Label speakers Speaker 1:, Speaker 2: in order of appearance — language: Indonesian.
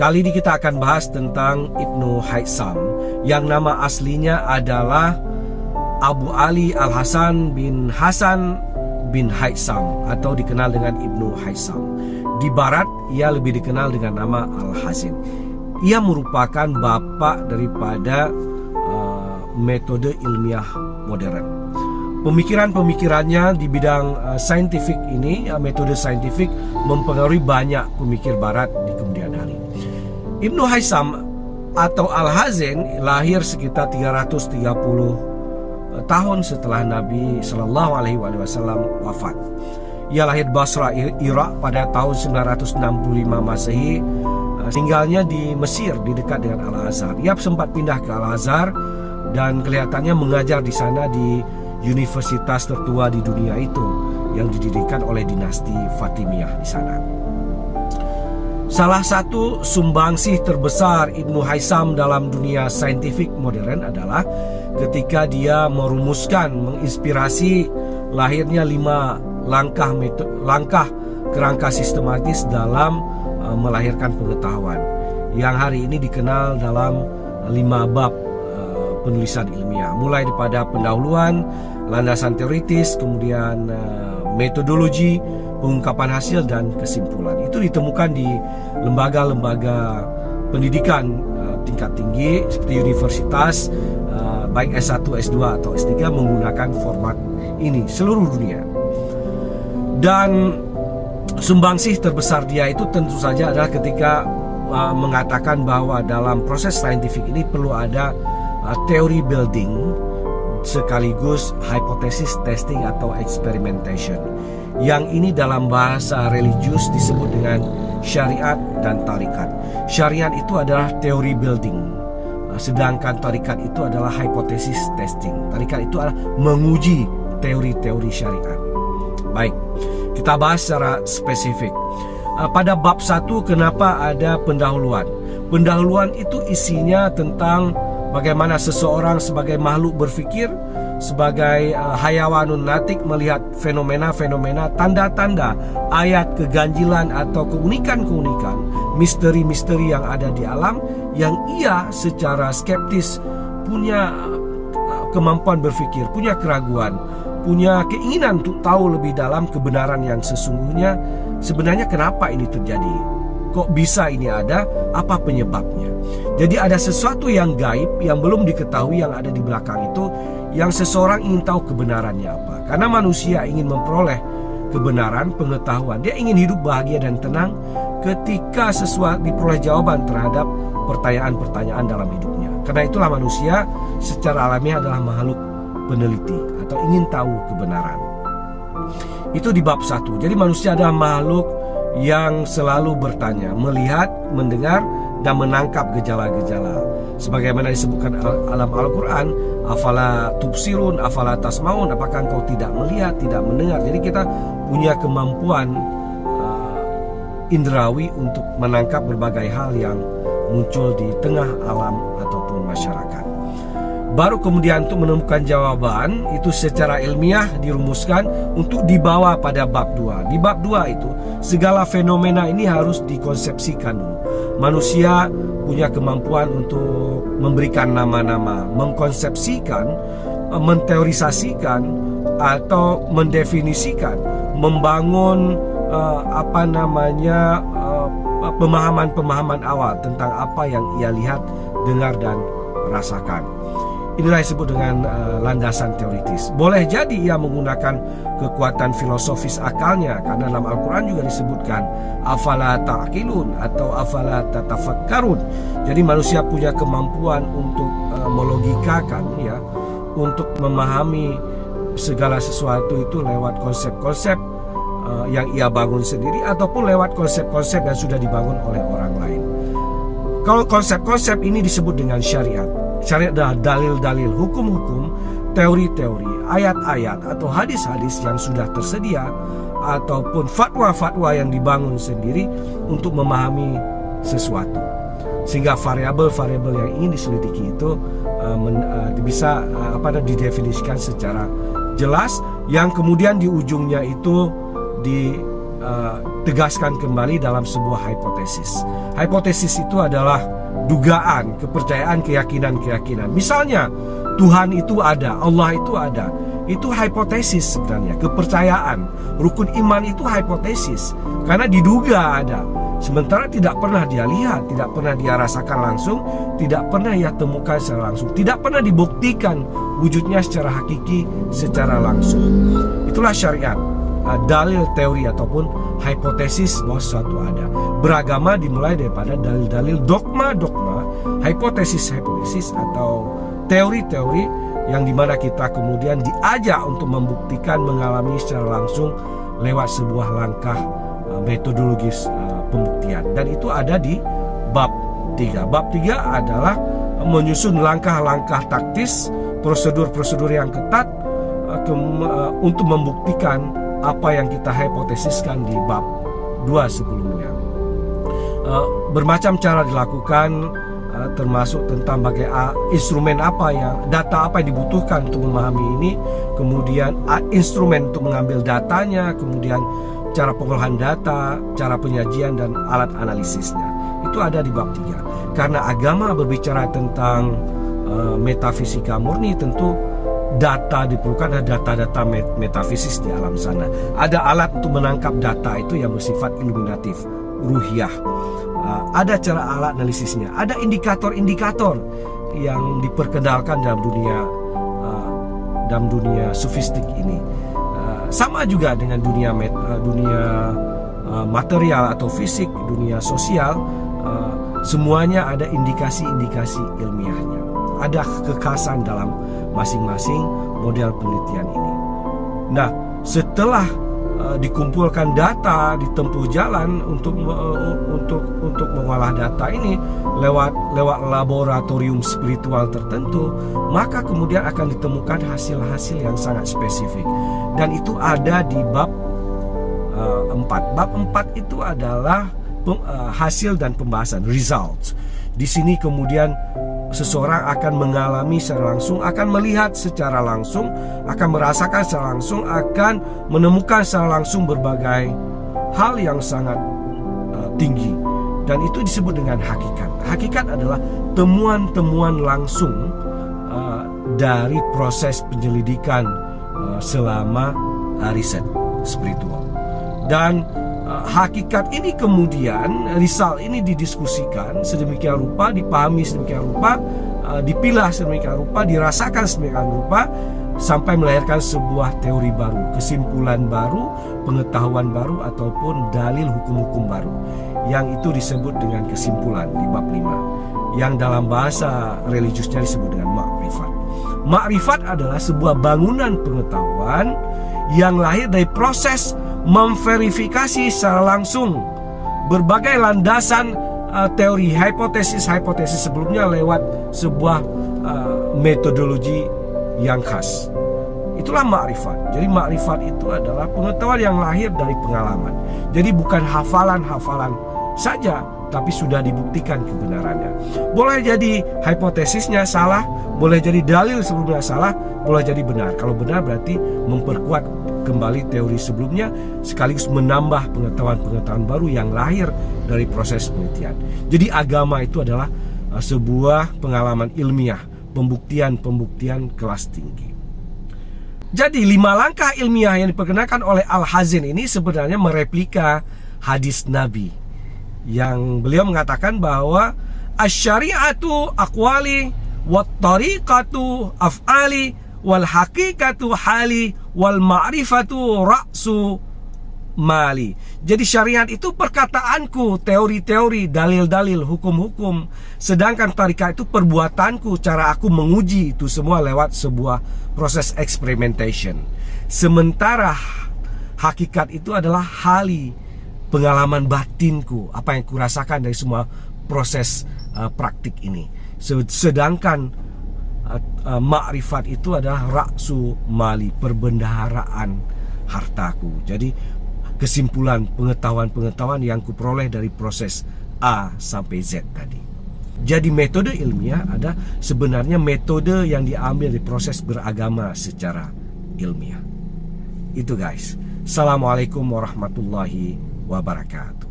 Speaker 1: Kali ini kita akan bahas tentang Ibnu Haysam, yang nama aslinya adalah Abu Ali Al-Hasan bin Hasan bin Haysam, atau dikenal dengan Ibnu Haysam. Di barat ia lebih dikenal dengan nama Al-Hazin. Ia merupakan bapak daripada metode ilmiah modern. Pemikiran-pemikirannya di bidang saintifik ini, metode saintifik, mempengaruhi banyak pemikir barat di kemudian hari. Ibnu Haysam atau Al-Hazin lahir sekitar 330 tahun setelah Nabi Shallallahu Alaihi Wasallam wafat. Ia lahir Basra, Irak pada tahun 965 Masehi. Tinggalnya di Mesir, di dekat dengan Al-Azhar. Ia sempat pindah ke Al-Azhar dan kelihatannya mengajar di sana di universitas tertua di dunia itu, yang didirikan oleh dinasti Fatimiyah di sana. Salah satu sumbangsih terbesar Ibnu Haysam dalam dunia saintifik modern adalah ketika dia merumuskan, menginspirasi lahirnya 5 langkah kerangka sistematis dalam melahirkan pengetahuan, yang hari ini dikenal dalam 5 bab penulisan ilmiah, mulai daripada pendahuluan, landasan teoritis, kemudian metodologi, pengungkapan hasil, dan kesimpulan. Itu ditemukan di lembaga-lembaga pendidikan tingkat tinggi seperti universitas, baik S1, S2 atau S3 menggunakan format ini seluruh dunia. Dan sumbangsih terbesar dia itu tentu saja adalah ketika mengatakan bahwa dalam proses saintifik ini perlu ada teori building sekaligus hypothesis testing atau experimentation. Yang ini dalam bahasa religius disebut dengan syariat dan tarikat. Syariat itu adalah teori building, sedangkan tarikat itu adalah hypothesis testing. Tarikat itu adalah menguji teori-teori syariat. Baik, kita bahas secara spesifik. Pada bab 1, kenapa ada pendahuluan? Pendahuluan itu isinya tentang bagaimana seseorang sebagai makhluk berfikir, sebagai hayawanun natik, melihat fenomena-fenomena, tanda-tanda, ayat keganjilan atau keunikan-keunikan, misteri-misteri yang ada di alam, yang ia secara skeptis punya kemampuan berfikir, punya keraguan, punya keinginan untuk tahu lebih dalam kebenaran yang sesungguhnya. Sebenarnya kenapa ini terjadi? Kok bisa ini ada? Apa penyebabnya? Jadi ada sesuatu yang gaib, yang belum diketahui, yang ada di belakang itu, yang seseorang ingin tahu kebenarannya apa. Karena manusia ingin memperoleh kebenaran, pengetahuan. Dia ingin hidup bahagia dan tenang ketika sesuatu diperoleh jawaban terhadap pertanyaan-pertanyaan dalam hidupnya. Karena itulah manusia secara alamiah adalah makhluk peneliti atau ingin tahu kebenaran. Itu di bab 1. Jadi manusia adalah makhluk yang selalu bertanya, melihat, mendengar, dan menangkap gejala-gejala. Sebagaimana disebutkan dalam Al-Quran, afala tubsirun, afala tasmaun, apakah engkau tidak melihat, tidak mendengar. Jadi kita punya kemampuan indrawi untuk menangkap berbagai hal yang muncul di tengah alam ataupun masyarakat. Baru kemudian untuk menemukan jawaban itu secara ilmiah dirumuskan untuk dibawa pada bab 2. Di bab 2 itu segala fenomena ini harus dikonsepsikan dulu. Manusia punya kemampuan untuk memberikan nama-nama, mengkonsepsikan, menteorisasikan atau mendefinisikan, membangun pemahaman-pemahaman awal tentang apa yang ia lihat, dengar, dan rasakan. Inilah yang disebut dengan landasan teoritis. Boleh jadi ia menggunakan kekuatan filosofis akalnya, karena dalam Al-Quran juga disebutkan afala ta'qilun atau afala tatafakkarun. Jadi manusia punya kemampuan untuk melogikakan, ya, untuk memahami segala sesuatu itu lewat konsep-konsep yang ia bangun sendiri ataupun lewat konsep-konsep yang sudah dibangun oleh orang lain. Kalau konsep-konsep ini disebut dengan syariat. Syariat adalah dalil-dalil, hukum-hukum, teori-teori, ayat-ayat atau hadis-hadis yang sudah tersedia, ataupun fatwa-fatwa yang dibangun sendiri untuk memahami sesuatu. Sehingga variabel-variabel yang ingin diselidiki itu bisa didefinisikan secara jelas, yang kemudian di ujungnya itu tegaskan kembali dalam sebuah hipotesis. Hipotesis itu adalah dugaan, kepercayaan, keyakinan. Misalnya Tuhan itu ada, Allah itu ada. Itu hipotesis sebenarnya, kepercayaan. Rukun iman itu hipotesis karena diduga ada. Sementara tidak pernah dia lihat, tidak pernah dia rasakan langsung, tidak pernah ia temukan secara langsung, tidak pernah dibuktikan wujudnya secara hakiki, secara langsung. Itulah syariat, dalil, teori ataupun hipotesis bahwa sesuatu ada. Beragama dimulai daripada dalil-dalil, dogma-dogma, hipotesis-hipotesis atau teori-teori yang dimana kita kemudian diajak untuk membuktikan, mengalami secara langsung lewat sebuah langkah metodologis pembuktian. Dan itu ada di bab 3. Bab 3 adalah menyusun langkah-langkah taktis, prosedur-prosedur yang ketat untuk membuktikan apa yang kita hipotesiskan di bab 2 sebelumnya. Bermacam cara dilakukan, termasuk tentang instrumen apa yang, data apa yang dibutuhkan untuk memahami ini, kemudian instrumen untuk mengambil datanya, kemudian cara pengolahan data, cara penyajian dan alat analisisnya. Itu ada di bab 3. Karena agama berbicara tentang metafisika murni, tentu data diperlukan, ada data-data metafisis di alam sana. Ada alat untuk menangkap data itu yang bersifat iluminatif, ruhiyah. Ada cara alat analisisnya, ada indikator-indikator yang diperkenalkan dalam dunia sofistik ini. Sama juga dengan dunia material atau fisik, dunia sosial, semuanya ada indikasi-indikasi ilmiahnya. Ada kekhasan dalam masing-masing model penelitian ini. Nah, setelah dikumpulkan data, ditempuh jalan untuk mengolah data ini lewat laboratorium spiritual tertentu, maka kemudian akan ditemukan hasil-hasil yang sangat spesifik. Dan itu ada di bab 4. Bab 4 itu adalah hasil dan pembahasan, results. Di sini kemudian seseorang akan mengalami secara langsung, akan melihat secara langsung, akan merasakan secara langsung, akan menemukan secara langsung berbagai hal yang sangat tinggi. Dan itu disebut dengan hakikat. Hakikat adalah temuan-temuan langsung dari proses penyelidikan selama riset spiritual. Dan hakikat ini kemudian, risal ini didiskusikan sedemikian rupa, dipahami sedemikian rupa, dipilah sedemikian rupa, dirasakan sedemikian rupa, sampai melahirkan sebuah teori baru, kesimpulan baru, pengetahuan baru, ataupun dalil hukum-hukum baru. Yang itu disebut dengan kesimpulan di bab 5, yang dalam bahasa religiusnya disebut dengan makrifat. Makrifat adalah sebuah bangunan pengetahuan yang lahir dari proses memverifikasi secara langsung berbagai landasan teori hipotesis sebelumnya lewat sebuah metodologi yang khas. Itulah makrifat. Jadi makrifat itu adalah pengetahuan yang lahir dari pengalaman. Jadi bukan hafalan-hafalan saja, tapi sudah dibuktikan kebenarannya. Boleh jadi hipotesisnya salah, boleh jadi dalil sebelumnya salah, boleh jadi benar. Kalau benar berarti memperkuat kembali teori sebelumnya, sekaligus menambah pengetahuan-pengetahuan baru yang lahir dari proses penelitian. Jadi agama itu adalah sebuah pengalaman ilmiah, pembuktian kelas tinggi. Jadi 5 langkah ilmiah yang diperkenalkan oleh Al-Hazin ini sebenarnya mereplika hadis Nabi, yang beliau mengatakan bahwa asy-syari'atu aqwali wat tariqatu af'ali wal haqiqatu hali wal ma'rifatu ra'su mali. Jadi syariat itu perkataanku, teori-teori, dalil-dalil, hukum-hukum, sedangkan tarikat itu perbuatanku, cara aku menguji itu semua lewat sebuah proses experimentation. Sementara hakikat itu adalah hali, pengalaman batinku, apa yang kurasakan dari semua proses praktik ini. Sedangkan makrifat itu adalah raksu mali, perbendaharaan hartaku. Jadi kesimpulan pengetahuan-pengetahuan yang kuperoleh dari proses A sampai Z tadi. Jadi metode ilmiah ada sebenarnya metode yang diambil dari proses beragama secara ilmiah. Itu guys. Assalamualaikum warahmatullahi wabarakatuh.